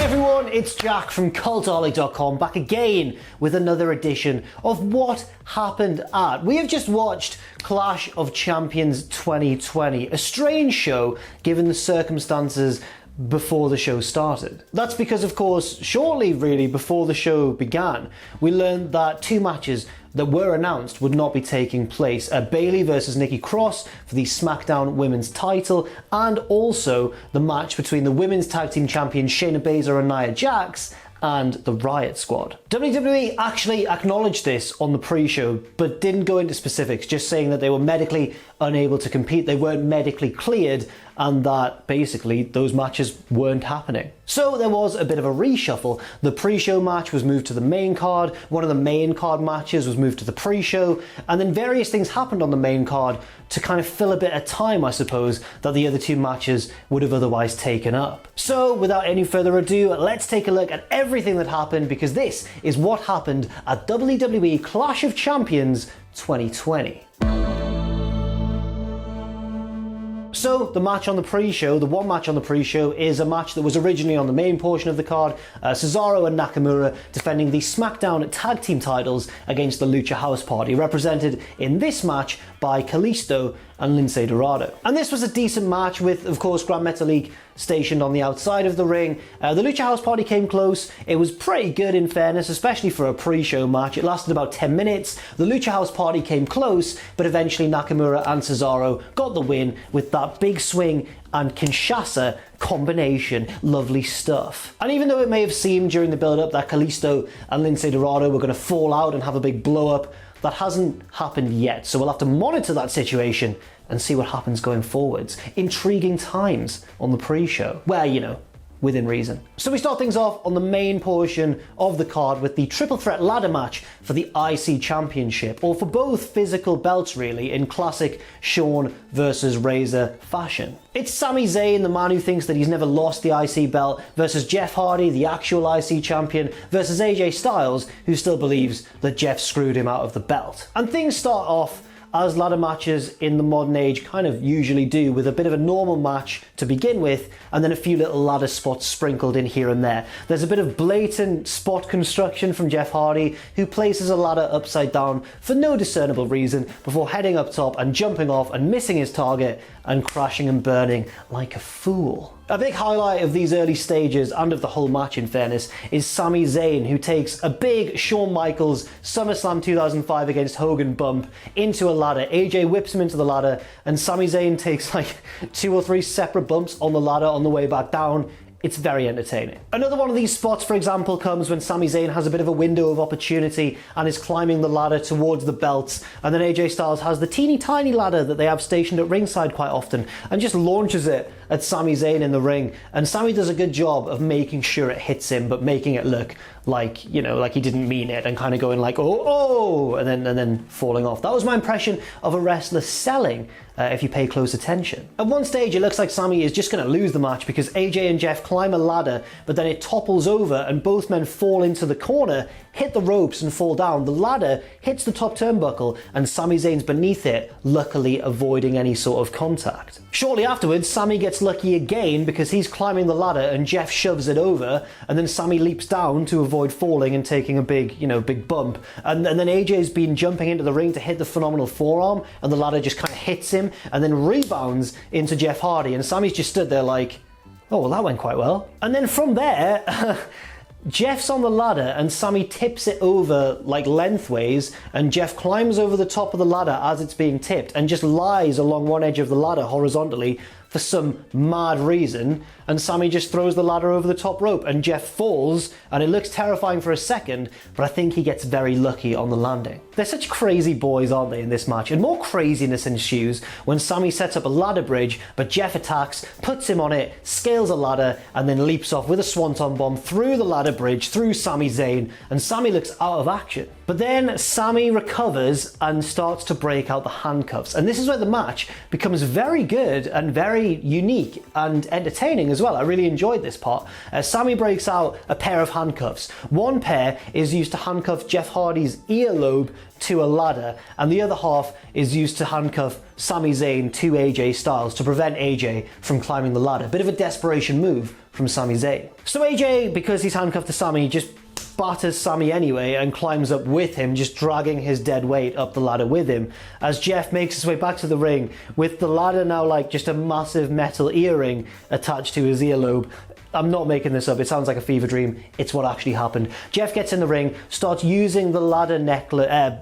everyone, it's Jack from Cultaholic.com back again with another edition of What Happened At. We have just watched Clash of Champions 2020, a strange show given the circumstances before the show started. That's because, of course, shortly really before the show began, we learned that two matches that were announced would not be taking place. Bayley versus Nikki Cross for the SmackDown Women's title, and also the match between the Women's Tag Team Champions Shayna Baszler and Nia Jax and the Riot Squad. WWE actually acknowledged this on the pre-show, but didn't go into specifics, just saying that they were medically unable to compete, they weren't medically cleared, and that basically those matches weren't happening. So there was a bit of a reshuffle. The pre-show match was moved to the main card, one of the main card matches was moved to the pre-show, and then various things happened on the main card to kind of fill a bit of time, I suppose, that the other two matches would have otherwise taken up. So without any further ado, let's take a look at everything that happened, because this is what happened at WWE Clash of Champions 2020. So the match on the pre-show, the one match on the pre-show, is a match that was originally on the main portion of the card. Cesaro and Nakamura defending the SmackDown tag team titles against the Lucha House Party, represented in this match by Kalisto and Lince Dorado. And this was a decent match with, of course, Grand Metalik stationed on the outside of the ring. The Lucha House Party came close. It was pretty good in fairness, especially for a pre-show match. It lasted about 10 minutes. The Lucha House Party came close, but eventually Nakamura and Cesaro got the win with that big swing and Kinshasa combination. Lovely stuff. And even though it may have seemed during the build-up that Kalisto and Lince Dorado were going to fall out and have a big blow-up, that hasn't happened yet, so we'll have to monitor that situation and see what happens going forwards. Intriguing times on the pre-show, where, you know, within reason. So we start things off on the main portion of the card with the triple threat ladder match for the IC Championship, or for both physical belts really, in classic Shawn versus Razor fashion. It's Sami Zayn, the man who thinks that he's never lost the IC belt, versus Jeff Hardy, the actual IC champion, versus AJ Styles, who still believes that Jeff screwed him out of the belt. And things start off as ladder matches in the modern age kind of usually do, with a bit of a normal match to begin with, and then a few little ladder spots sprinkled in here and there. There's a bit of blatant spot construction from Jeff Hardy, who places a ladder upside down for no discernible reason before heading up top and jumping off and missing his target and crashing and burning like a fool. A big highlight of these early stages, and of the whole match in fairness, is Sami Zayn, who takes a big Shawn Michaels SummerSlam 2005 against Hogan bump into a ladder. AJ whips him into the ladder, and Sami Zayn takes like 2 or 3 separate bumps on the ladder on the way back down. It's very entertaining. Another one of these spots, for example, comes when Sami Zayn has a bit of a window of opportunity and is climbing the ladder towards the belts, and then AJ Styles has the teeny tiny ladder that they have stationed at ringside quite often and just launches it at Sami Zayn in the ring, and Sami does a good job of making sure it hits him, but making it look like, you know, like he didn't mean it, and kind of going like, oh, and then falling off. That was my impression of a wrestler selling, if you pay close attention. At one stage, it looks like Sami is just going to lose the match because AJ and Jeff climb a ladder, but then it topples over and both men fall into the corner, hit the ropes and fall down. The ladder hits the top turnbuckle and Sami Zayn's beneath it, luckily avoiding any sort of contact. Shortly afterwards, Sami gets lucky again because he's climbing the ladder and Jeff shoves it over, and then Sami leaps down to avoid falling and taking a big, big bump. And then AJ's been jumping into the ring to hit the phenomenal forearm, and the ladder just kind of hits him and then rebounds into Jeff Hardy, and Sami's just stood there like, oh, well, that went quite well. And then from there, Jeff's on the ladder and Sami tips it over like lengthways, and Jeff climbs over the top of the ladder as it's being tipped and just lies along one edge of the ladder horizontally for some mad reason, and Sami just throws the ladder over the top rope and Jeff falls, and it looks terrifying for a second, but I think he gets very lucky on the landing. They're such crazy boys, aren't they, in this match? And more craziness ensues when Sami sets up a ladder bridge, but Jeff attacks, puts him on it, scales a ladder, and then leaps off with a swanton bomb through the ladder bridge, through Sami Zayn, and Sami looks out of action. But then Sami recovers and starts to break out the handcuffs, and this is where the match becomes very good and very unique and entertaining as well. I really enjoyed this part. Sami breaks out a pair of handcuffs. One pair is used to handcuff Jeff Hardy's earlobe to a ladder, and the other half is used to handcuff Sami Zayn to AJ Styles to prevent AJ from climbing the ladder. Bit of a desperation move from Sami Zayn. So AJ, because he's handcuffed to Sami, just batters Sami anyway and climbs up with him, just dragging his dead weight up the ladder with him, as Jeff makes his way back to the ring with the ladder now like just a massive metal earring attached to his earlobe. I'm not making this up, it sounds like a fever dream, it's what actually happened. Jeff gets in the ring, starts using the ladder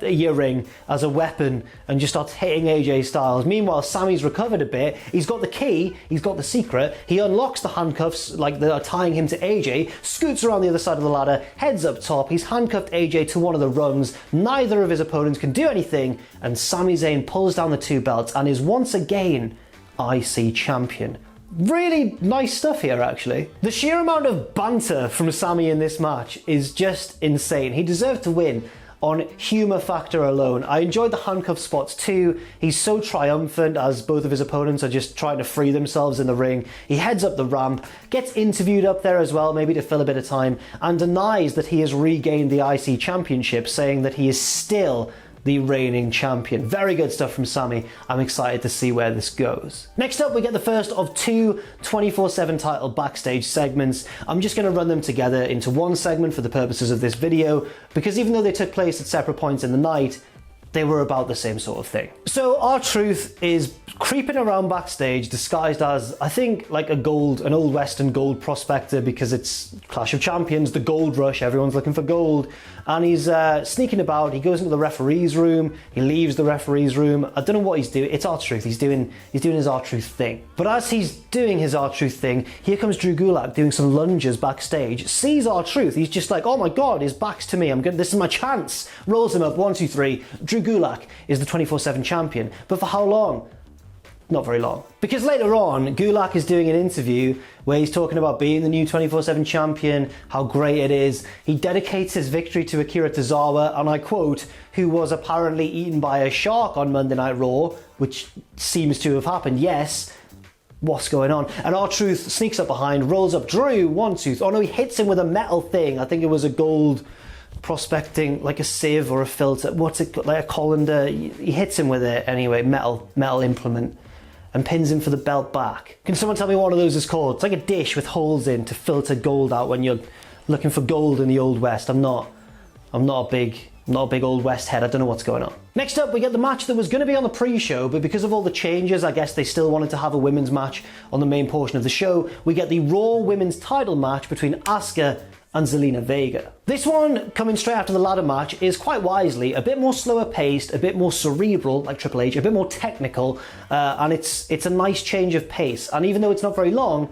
earring as a weapon and just starts hitting AJ Styles. Meanwhile, Sami's recovered a bit, he's got the key, he's got the secret, he unlocks the handcuffs like that are tying him to AJ, scoots around the other side of the ladder, heads up top, he's handcuffed AJ to one of the rungs, neither of his opponents can do anything, and Sami Zayn pulls down the 2 belts and is once again IC champion. Really nice stuff here, actually. The sheer amount of banter from Sami in this match is just insane. He deserved to win on humour factor alone. I enjoyed the handcuff spots too. He's so triumphant as both of his opponents are just trying to free themselves in the ring. He heads up the ramp, gets interviewed up there as well, maybe to fill a bit of time, and denies that he has regained the IC championship, saying that he is still the reigning champion. Very good stuff from Sami. I'm excited to see where this goes. Next up, we get the first of 2 24/7 title backstage segments. I'm just going to run them together into one segment for the purposes of this video, because even though they took place at separate points in the night, they were about the same sort of thing. So R-Truth is creeping around backstage disguised as, I think, like an old Western gold prospector, because it's Clash of Champions, the gold rush, everyone's looking for gold. And he's sneaking about, he goes into the referee's room, he leaves the referee's room. I don't know what he's doing, it's R-Truth, he's doing his R-Truth thing. But as he's doing his R-Truth thing, here comes Drew Gulak doing some lunges backstage, sees R-Truth, he's just like, oh my god, his back's to me, this is my chance. Rolls him up, 1, 2, 3, Drew Gulak is the 24/7 champion. But for how long? Not very long. Because later on, Gulak is doing an interview where he's talking about being the new 24/7 champion, how great it is. He dedicates his victory to Akira Tozawa, and I quote, who was apparently eaten by a shark on Monday Night Raw, which seems to have happened, yes. What's going on? And R-Truth sneaks up behind, rolls up Drew, 1, 2, oh no, he hits him with a metal thing. I think it was a gold prospecting, like a sieve or a filter, what's it, like a colander. He hits him with it anyway, metal implement, and pins him for the belt back. Can someone tell me what one of those is called? It's like a dish with holes in to filter gold out when you're looking for gold in the Old West. I'm not a big Old West head, I don't know what's going on. Next up, we get the match that was going to be on the pre-show, but because of all the changes, I guess they still wanted to have a women's match on the main portion of the show. We get the Raw Women's title match between Asuka and Zelina Vega. This one, coming straight after the ladder match, is quite wisely a bit more slower paced, a bit more cerebral, like Triple H, a bit more technical, and it's a nice change of pace. And even though it's not very long,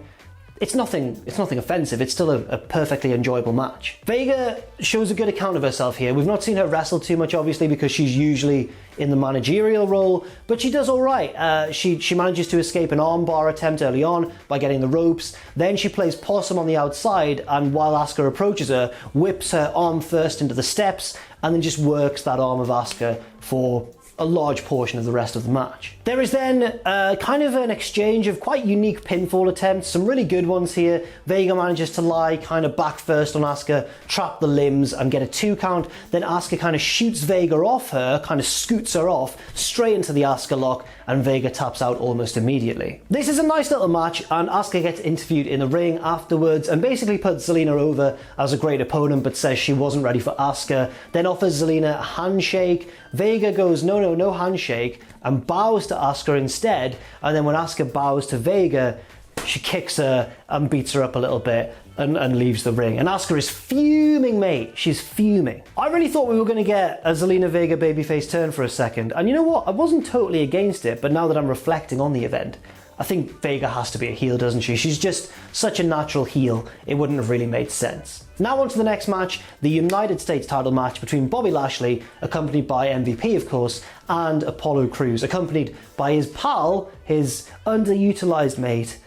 it's nothing offensive, it's still a perfectly enjoyable match. Vega shows a good account of herself here. We've not seen her wrestle too much, obviously, because she's usually in the managerial role, but she does all right. She manages to escape an armbar attempt early on by getting the ropes. Then she plays possum on the outside, and while Asuka approaches her, whips her arm first into the steps, and then just works that arm of Asuka for a large portion of the rest of the match. There is then kind of an exchange of quite unique pinfall attempts, some really good ones here. Vega manages to lie kind of back first on Asuka, trap the limbs and get a 2 count. Then Asuka kind of shoots Vega off her, kind of scoots her off straight into the Asuka lock, and Vega taps out almost immediately. This is a nice little match, and Asuka gets interviewed in the ring afterwards and basically puts Zelina over as a great opponent, but says she wasn't ready for Asuka, then offers Zelina a handshake. Vega goes, no handshake, and bows to Asuka instead, and then when Asuka bows to Vega, she kicks her and beats her up a little bit and leaves the ring. And Asuka is fuming, mate. She's fuming. I really thought we were going to get a Zelina Vega babyface turn for a second, and you know what? I wasn't totally against it, but now that I'm reflecting on the event, I think Vega has to be a heel, doesn't she? She's just such a natural heel, it wouldn't have really made sense. Now on to the next match, the United States title match between Bobby Lashley, accompanied by MVP of course, and Apollo Crews, accompanied by his pal, his underutilized mate,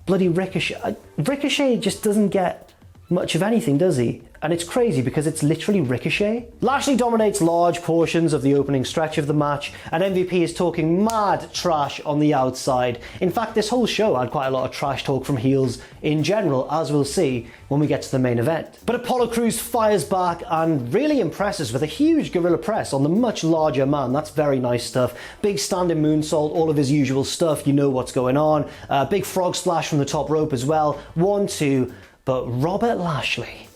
bloody Ricochet. Ricochet just doesn't get much of anything, does he? And it's crazy because it's literally Ricochet. Lashley dominates large portions of the opening stretch of the match, and MVP is talking mad trash on the outside. In fact, this whole show had quite a lot of trash talk from heels in general, as we'll see when we get to the main event. But Apollo Crews fires back and really impresses with a huge gorilla press on the much larger man. That's very nice stuff. Big standing moonsault, all of his usual stuff, you know what's going on. Big frog splash from the top rope as well. 1, 2, but Robert Lashley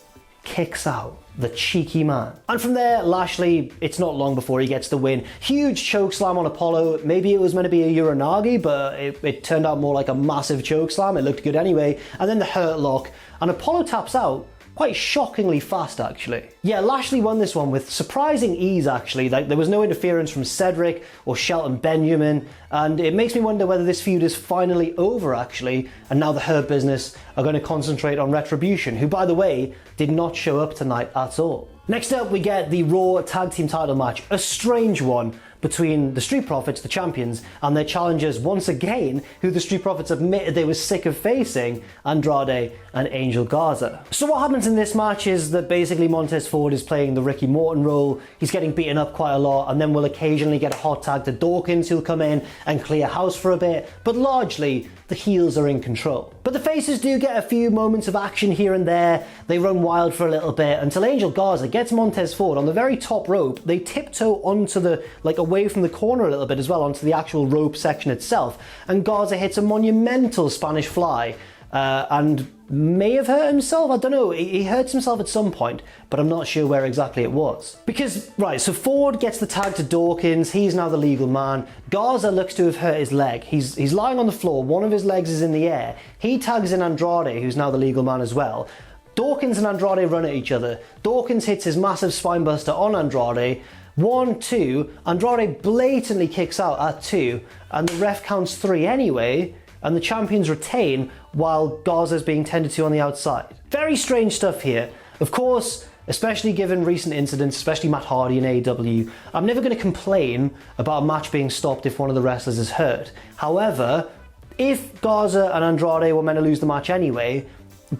kicks out, the cheeky man. And from there, Lashley, it's not long before he gets the win. Huge choke slam on Apollo. Maybe it was meant to be a Uranagi, but it turned out more like a massive choke slam. It looked good anyway. And then the hurt lock, and Apollo taps out quite shockingly fast, actually. Yeah, Lashley won this one with surprising ease, actually. Like, there was no interference from Cedric or Shelton Benjamin, and it makes me wonder whether this feud is finally over, actually, and now the Hurt Business are going to concentrate on Retribution, who, by the way, did not show up tonight at all. Next up, we get the Raw Tag Team title match, a strange one between the Street Profits, the champions, and their challengers once again, who the Street Profits admitted they were sick of facing, Andrade and Angel Garza. So what happens in this match is that basically Montez Ford is playing the Ricky Morton role. He's getting beaten up quite a lot, and then we'll occasionally get a hot tag to Dawkins, who'll come in and clear house for a bit, but largely the heels are in control. But the faces do get a few moments of action here and there. They run wild for a little bit until Angel Garza gets Montez Ford on the very top rope. They tiptoe onto the, away from the corner a little bit as well, onto the actual rope section itself. And Garza hits a monumental Spanish fly and may have hurt himself. I don't know. He hurts himself at some point, but I'm not sure where exactly it was. Because, right, so Ford gets the tag to Dawkins. He's now the legal man. Garza looks to have hurt his leg. He's lying on the floor. One of his legs is in the air. He tags in Andrade, who's now the legal man as well. Dawkins and Andrade run at each other. Dawkins hits his massive spinebuster on Andrade. 1, 2, Andrade blatantly kicks out at 2, and the ref counts 3 anyway, and the champions retain while Garza's being tended to on the outside. Very strange stuff here. Of course, especially given recent incidents, especially Matt Hardy in AEW, I'm never going to complain about a match being stopped if one of the wrestlers is hurt. However, if Garza and Andrade were meant to lose the match anyway,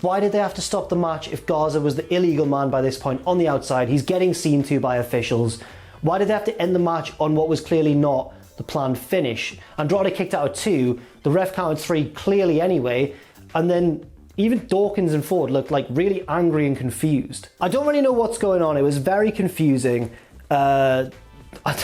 why did they have to stop the match if Garza was the illegal man by this point on the outside? He's getting seen to by officials. Why did they have to end the match on what was clearly not the planned finish? Andrade kicked out at 2, the ref counted 3 clearly anyway, and then even Dawkins and Ford looked like really angry and confused. I don't really know what's going on. It was very confusing. I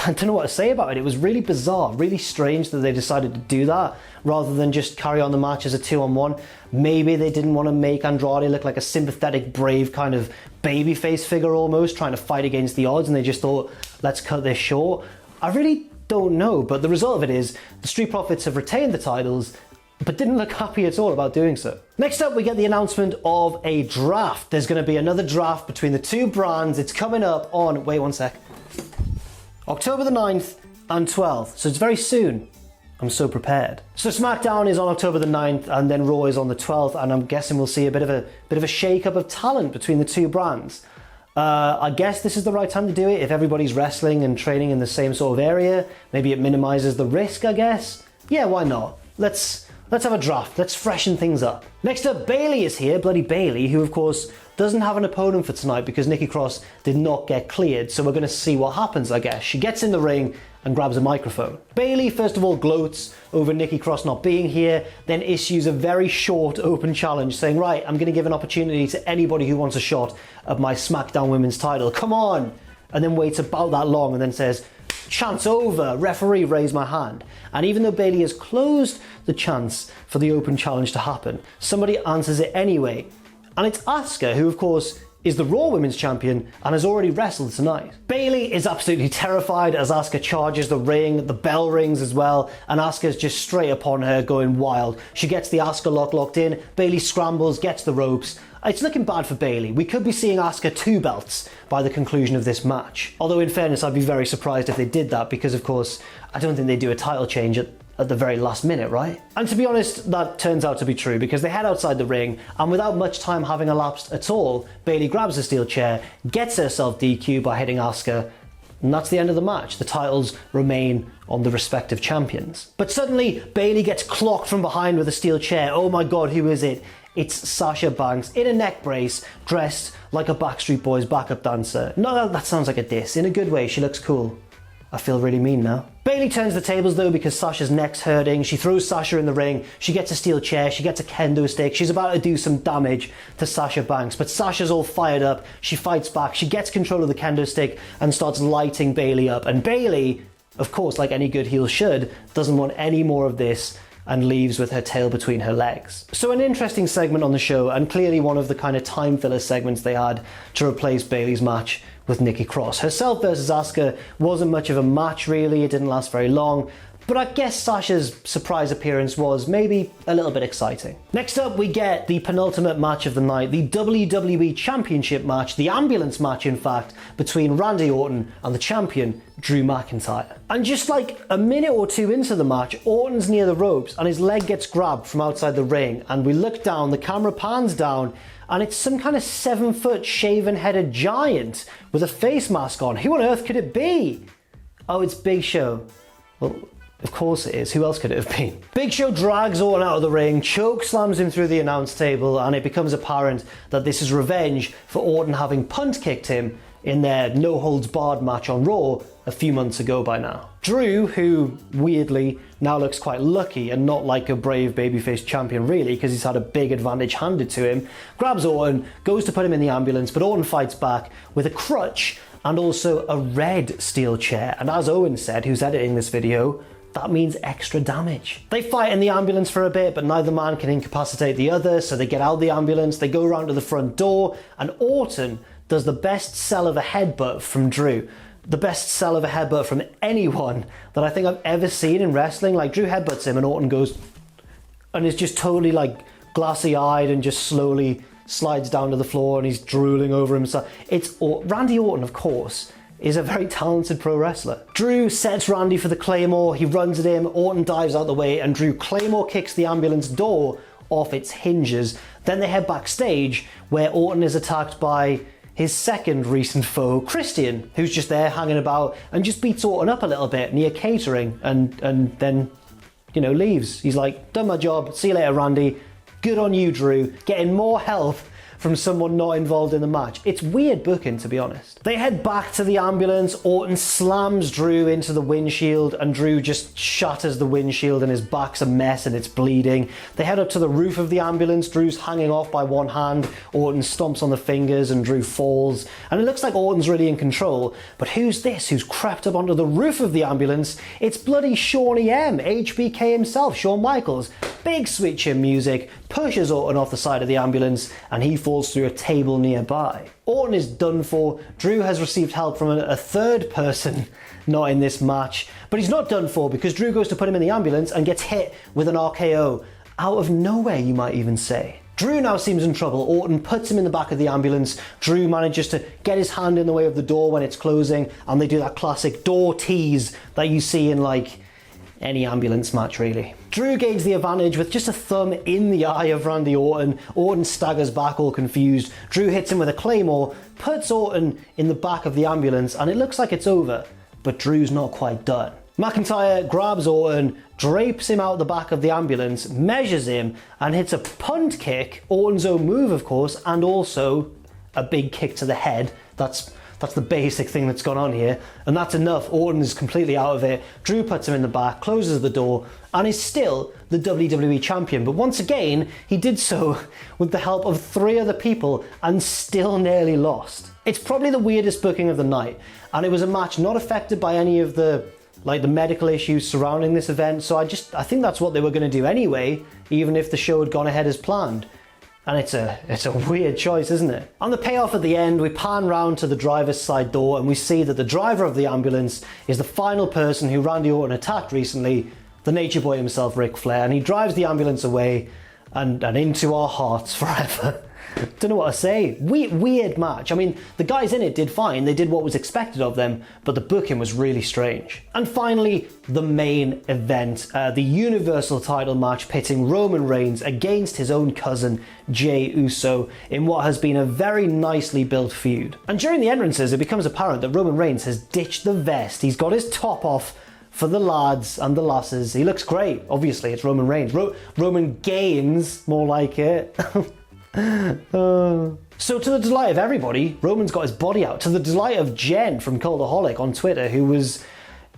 don't know what to say about it. It was really bizarre, really strange that they decided to do that rather than just carry on the match as a 2-on-1. Maybe they didn't want to make Andrade look like a sympathetic, brave kind of babyface figure almost, trying to fight against the odds, and they just thought, let's cut this short. I really don't know, but the result of it is the Street Profits have retained the titles, but didn't look happy at all about doing so. Next up, we get the announcement of a draft. There's going to be another draft between the two brands. It's coming up on, wait one sec, October the 9th and 12th, so it's very soon. I'm so prepared. So SmackDown is on October the 9th, and then Raw is on the 12th, and I'm guessing we'll see a bit of a shake-up of talent between the two brands. I guess this is the right time to do it if everybody's wrestling and training in the same sort of area. Maybe it minimizes the risk, I guess. Yeah, why not? Let's have a draft. Let's freshen things up. Next up, Bayley is here, bloody Bayley, who of course doesn't have an opponent for tonight because Nikki Cross did not get cleared. So we're going to see what happens, I guess. She gets in the ring and grabs a microphone. Bayley first of all gloats over Nikki Cross not being here, then issues a very short open challenge saying, right, I'm going to give an opportunity to anybody who wants a shot at my SmackDown Women's title. Come on! And then waits about that long and then says, chance over, referee, raise my hand. And even though Bayley has closed the chance for the open challenge to happen, somebody answers it anyway. And it's Asuka, who of course is the Raw Women's Champion and has already wrestled tonight. Bayley is absolutely terrified as Asuka charges the ring, the bell rings as well, and Asuka's just straight upon her going wild. She gets the Asuka lock locked in, Bayley scrambles, gets the ropes. It's looking bad for Bayley. We could be seeing Asuka 2 belts by the conclusion of this match. Although in fairness, I'd be very surprised if they did that because of course, I don't think they do a title change at the very last minute, right? And to be honest, that turns out to be true because they head outside the ring and without much time having elapsed at all, Bayley grabs a steel chair, gets herself DQ by hitting Asuka, and that's the end of the match. The titles remain on the respective champions. But suddenly, Bayley gets clocked from behind with a steel chair. Oh my god, who is it? It's Sasha Banks in a neck brace, dressed like a Backstreet Boys backup dancer. No, that sounds like a diss. In a good way, she looks cool. I feel really mean now. Bayley turns the tables though because Sasha's neck's hurting. She throws Sasha in the ring. She gets a steel chair. She gets a kendo stick. She's about to do some damage to Sasha Banks, but Sasha's all fired up. She fights back. She gets control of the kendo stick and starts lighting Bayley up. And Bayley, of course, like any good heel should, doesn't want any more of this and leaves with her tail between her legs. So an interesting segment on the show, and clearly one of the kind of time filler segments they had to replace Bayley's match with Nikki Cross. Herself versus Asuka wasn't much of a match really, it didn't last very long, but I guess Sasha's surprise appearance was maybe a little bit exciting. Next up we get the penultimate match of the night, the WWE Championship match, the ambulance match in fact, between Randy Orton and the champion Drew McIntyre. And just like a minute or two into the match, Orton's near the ropes and his leg gets grabbed from outside the ring, and we look down, the camera pans down, and it's some kind of 7-foot shaven-headed giant with a face mask on. Who on earth could it be? Oh, it's Big Show. Well, of course it is. Who else could it have been? Big Show drags Orton out of the ring, choke slams him through the announce table, and it becomes apparent that this is revenge for Orton having punt kicked him in their no-holds-barred match on Raw a few months ago by now. Drew, who weirdly now looks quite lucky and not like a brave babyface champion really, because he's had a big advantage handed to him, grabs Orton, goes to put him in the ambulance, but Orton fights back with a crutch and also a red steel chair. And as Owen said, who's editing this video, that means extra damage. They fight in the ambulance for a bit, but neither man can incapacitate the other, so they get out of the ambulance, they go around to the front door, and Orton does the best sell of a headbutt from Drew. The best sell of a headbutt from anyone that I think I've ever seen in wrestling. Like, Drew headbutts him and Orton goes, and is just totally like glassy-eyed and just slowly slides down to the floor and he's drooling over himself. Randy Orton, of course, is a very talented pro wrestler. Drew sets Randy for the Claymore, he runs at him, Orton dives out the way, and Drew Claymore kicks the ambulance door off its hinges. Then they head backstage where Orton is attacked by his second recent foe, Christian, who's just there hanging about and just beats Orton up a little bit near catering and then, you know, leaves. He's like, done my job, see you later, Randy. Good on you, Drew, getting more help from someone not involved in the match. It's weird booking, to be honest. They head back to the ambulance, Orton slams Drew into the windshield and Drew just shatters the windshield and his back's a mess and it's bleeding. They head up to the roof of the ambulance, Drew's hanging off by one hand, Orton stomps on the fingers and Drew falls. And it looks like Orton's really in control, but who's this who's crept up onto the roof of the ambulance? It's bloody Shawnee M, HBK himself, Shawn Michaels. Big switch in music, pushes Orton off the side of the ambulance and he falls through a table nearby. Orton is done for. Drew has received help from a third person not in this match, but he's not done for because Drew goes to put him in the ambulance and gets hit with an RKO. Out of nowhere, you might even say. Drew now seems in trouble. Orton puts him in the back of the ambulance. Drew manages to get his hand in the way of the door when it's closing, and they do that classic door tease that you see in like any ambulance match really. Drew gains the advantage with just a thumb in the eye of Randy Orton. Orton staggers back all confused. Drew hits him with a Claymore, puts Orton in the back of the ambulance, and it looks like it's over, but Drew's not quite done. McIntyre grabs Orton, drapes him out the back of the ambulance, measures him, and hits a punt kick, Orton's own move of course, and also a big kick to the head. That's the basic thing that's gone on here, and that's enough. Orton is completely out of it. Drew puts him in the back, closes the door, and is still the WWE champion. But once again, he did so with the help of 3 other people and still nearly lost. It's probably the weirdest booking of the night, and it was a match not affected by any of the medical issues surrounding this event, so I think that's what they were going to do anyway, even if the show had gone ahead as planned. And it's a weird choice, isn't it? On the payoff at the end, we pan round to the driver's side door and we see that the driver of the ambulance is the final person who Randy Orton attacked recently, the Nature Boy himself, Ric Flair, and he drives the ambulance away and into our hearts forever. Don't know what to say. Weird match. I mean, the guys in it did fine. They did what was expected of them, but the booking was really strange. And finally, the main event, the Universal title match pitting Roman Reigns against his own cousin, Jey Uso, in what has been a very nicely built feud. And during the entrances, it becomes apparent that Roman Reigns has ditched the vest. He's got his top off, for the lads and the lasses. He looks great. Obviously, it's Roman Reigns. Roman Gaines, more like it. So to the delight of everybody, Roman's got his body out. To the delight of Jen from Cultaholic on Twitter, who was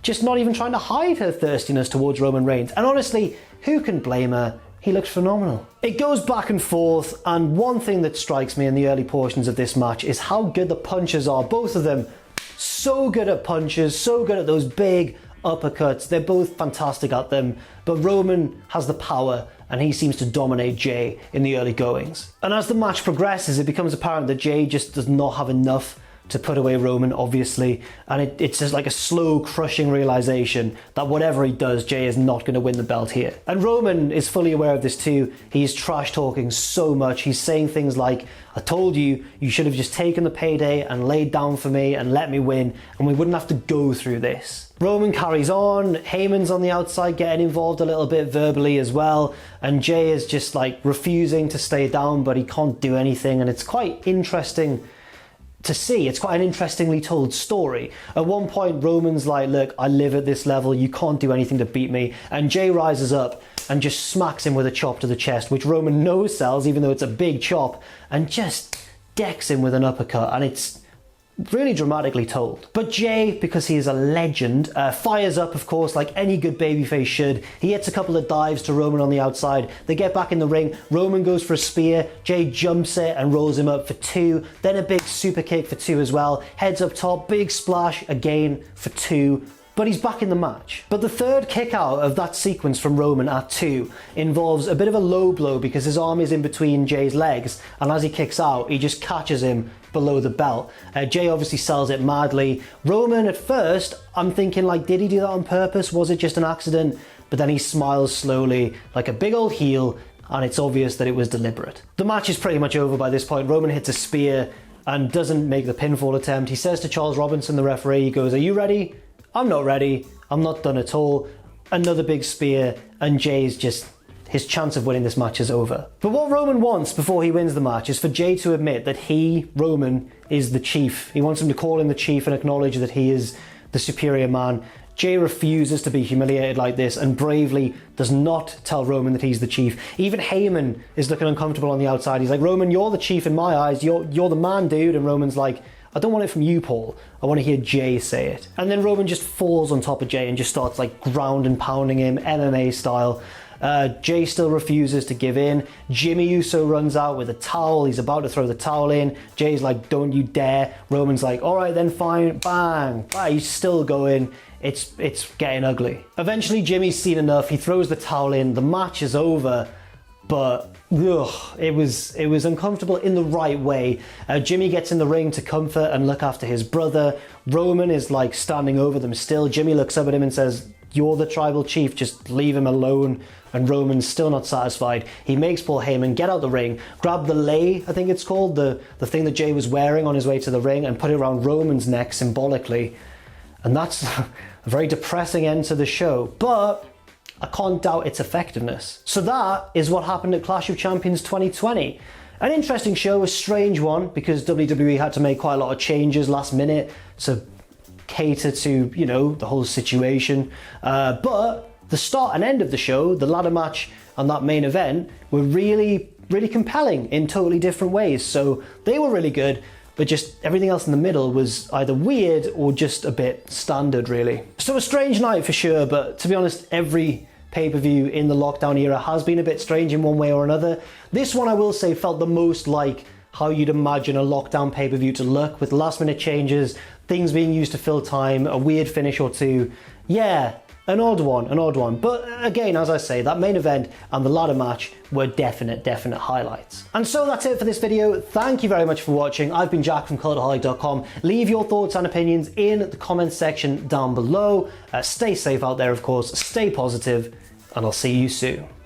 just not even trying to hide her thirstiness towards Roman Reigns. And honestly, who can blame her? He looks phenomenal. It goes back and forth, and one thing that strikes me in the early portions of this match is how good the punches are. Both of them, so good at punches, so good at those big uppercuts. They're both fantastic at them, but Roman has the power, and he seems to dominate Jay in the early goings. And as the match progresses, it becomes apparent that Jay just does not have enough to put away Roman, obviously, and it's just like a slow, crushing realization that whatever he does, Jay is not going to win the belt here. And Roman is fully aware of this too. He's trash talking so much. He's saying things like, I told you, you should have just taken the payday and laid down for me and let me win, and we wouldn't have to go through this. Roman carries on, Heyman's on the outside getting involved a little bit verbally as well, and Jay is just like refusing to stay down, but he can't do anything, and it's quite interesting to see. It's quite an interestingly told story. At one point, Roman's like, look, I live at this level, you can't do anything to beat me, and Jay rises up and just smacks him with a chop to the chest, which Roman knows sells, even though it's a big chop, and just decks him with an uppercut, and it's really dramatically told. But Jay, because he is a legend, fires up, of course, like any good babyface should. He hits a couple of dives to Roman on the outside. They get back in the ring. Roman goes for a spear. Jay jumps it and rolls him up for 2. Then a big super kick for 2 as well. Heads up top, big splash again for 2. But he's back in the match. But the third kick out of that sequence from Roman at 2 involves a bit of a low blow because his arm is in between Jay's legs, and as he kicks out, he just catches him below the belt. Jay obviously sells it madly. Roman, at first, I'm thinking like, did he do that on purpose? Was it just an accident? But then he smiles slowly, like a big old heel, and it's obvious that it was deliberate. The match is pretty much over by this point. Roman hits a spear and doesn't make the pinfall attempt. He says to Charles Robinson, the referee, he goes, are you ready? I'm not ready. I'm not done at all. Another big spear, and Jay's just, his chance of winning this match is over. But what Roman wants before he wins the match is for Jay to admit that he, Roman, is the chief. He wants him to call him the chief and acknowledge that he is the superior man. Jay refuses to be humiliated like this and bravely does not tell Roman that he's the chief. Even Heyman is looking uncomfortable on the outside. He's like, Roman, you're the chief in my eyes. You're the man, dude. And Roman's like, I don't want it from you, Paul. I want to hear Jay say it. And then Roman just falls on top of Jay and just starts like ground and pounding him, MMA style. Jay still refuses to give in. Jimmy Uso runs out with a towel. He's about to throw the towel in. Jay's like, don't you dare. Roman's like, all right then, fine. Bang. Bang. He's still going. It's getting ugly. Eventually, Jimmy's seen enough. He throws the towel in. The match is over. But it was uncomfortable in the right way. Jimmy gets in the ring to comfort and look after his brother. Roman is like standing over them still. Jimmy looks up at him and says, you're the tribal chief, just leave him alone. And Roman's still not satisfied. He makes Paul Heyman get out the ring, grab the lei, I think it's called, the thing that Jay was wearing on his way to the ring, and put it around Roman's neck symbolically. And that's a very depressing end to the show. But I can't doubt its effectiveness. So that is what happened at Clash of Champions 2020. An interesting show, a strange one, because WWE had to make quite a lot of changes last minute to cater to, you know, the whole situation. But the start and end of the show, the ladder match and that main event, were really, really compelling in totally different ways. So they were really good, but just everything else in the middle was either weird or just a bit standard, really. So a strange night for sure, but to be honest, every pay-per-view in the lockdown era has been a bit strange in one way or another. This one, I will say, felt the most like how you'd imagine a lockdown pay-per-view to look, with last-minute changes, things being used to fill time, a weird finish or two. Yeah, an odd one. But again, as I say, that main event and the ladder match were definite highlights. And so that's it for this video. Thank you very much for watching. I've been Jack from Cultaholic.com. Leave your thoughts and opinions in the comments section down below. Stay safe out there, of course. Stay positive, and I'll see you soon.